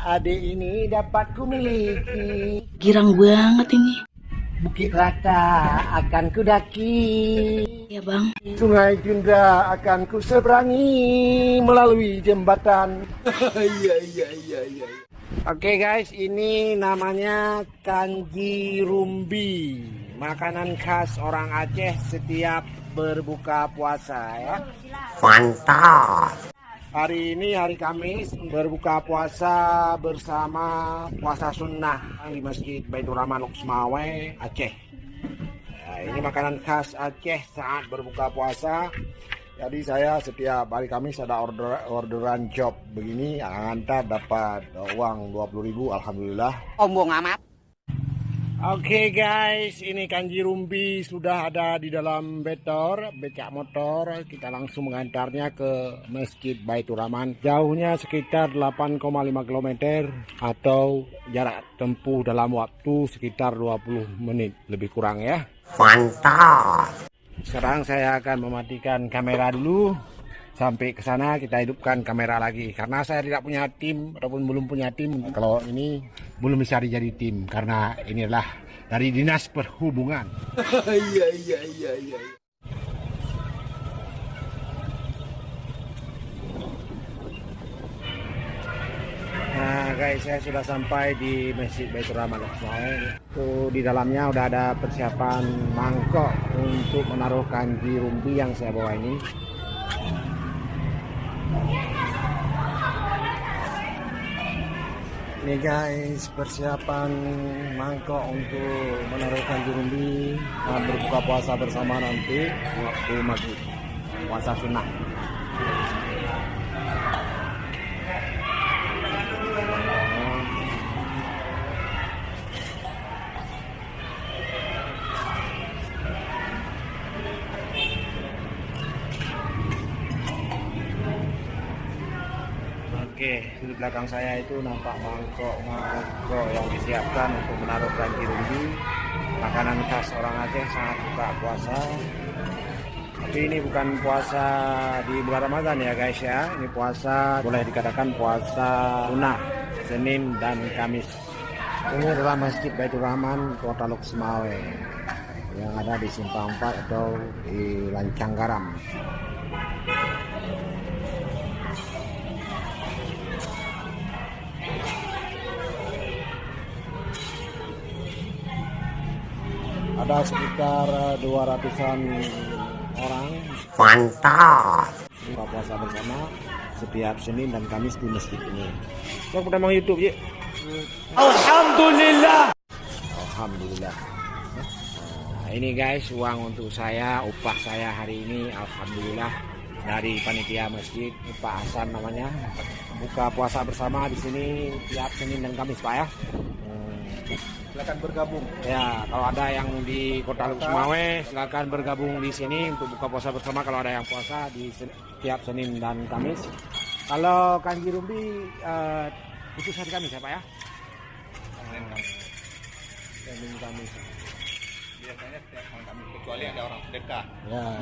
adik ini dapat ku miliki. Girang banget ini. Bukit Rata akan ku daki. Ya bang. Sungai Junda akan ku seberangi melalui jembatan. Iya. Oke guys, ini namanya kanji rumbi. Makanan khas orang Aceh setiap berbuka puasa ya. Mantap. Hari ini hari Kamis berbuka puasa bersama puasa sunnah di Masjid Baitur Rahman Loksmawe Aceh. Nah, ini makanan khas Aceh saat berbuka puasa. Jadi saya setiap hari Kamis ada orderan job begini, antar dapat uang 20.000, alhamdulillah. Sombong amat. Oke guys, ini kanji rumbi sudah ada di dalam becak motor. Kita langsung mengantarnya ke Masjid Baitur Rahman. Jauhnya sekitar 8,5 km atau jarak tempuh dalam waktu sekitar 20 menit lebih kurang ya. Mantap. Sekarang saya akan mematikan kamera dulu. Sampai ke sana kita hidupkan kamera lagi. Karena saya tidak punya tim ataupun belum punya tim. Kalau ini belum bisa dijadi tim karena ini adalah dari Dinas Perhubungan. Iya. Nah guys, saya sudah sampai di Masjid Baitur Rahman. Tuh di dalamnya udah ada persiapan mangkok untuk menaruh kanji rumbi yang saya bawa ini. Ini guys, persiapan mangkok untuk menaruh kanji rumbi berbuka puasa bersama nanti waktu maghrib puasa sunnah. Oke, di belakang saya itu nampak mangkok yang disiapkan untuk menaruh kanji rumbi, makanan khas orang Aceh saat buka puasa. Tapi ini bukan puasa di bulan Ramadan ya guys ya. Ini puasa boleh dikatakan puasa sunnah, Senin dan Kamis. Ini adalah Masjid Baitur Rahman Kota Loksmawe yang ada di Simpang 4 atau di Lancang Garam. Ada sekitar 200-an orang. Mantap. Buka puasa bersama setiap Senin dan Kamis di masjid ini. Kau udah mau YouTube ya? Alhamdulillah. Nah, ini guys uang untuk saya, upah saya hari ini, alhamdulillah dari panitia masjid, Pak Hasan namanya. Buka puasa bersama di sini tiap Senin dan Kamis Pak ya. Silakan bergabung. Ya, kalau ada yang di Kota Loksmawe, silakan bergabung di sini untuk buka puasa bersama. Kalau ada yang puasa di tiap Senin dan Kamis. Kalau kanji rumbi khusus hari Kamis ya Pak ya? Senin Kamis. Biasanya setiap hari Kamis kecuali ada orang sedekah. Ya.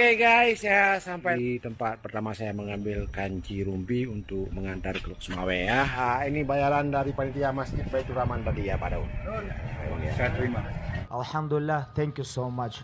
Oke guys, ya sampai di tempat pertama saya mengambil kanji rumbi untuk mengantar ke Semawe ya. Ini bayaran dari panitia Masjid Baitur Rahman tadi ya Pak Daud. Saya terima. Alhamdulillah, thank you so much.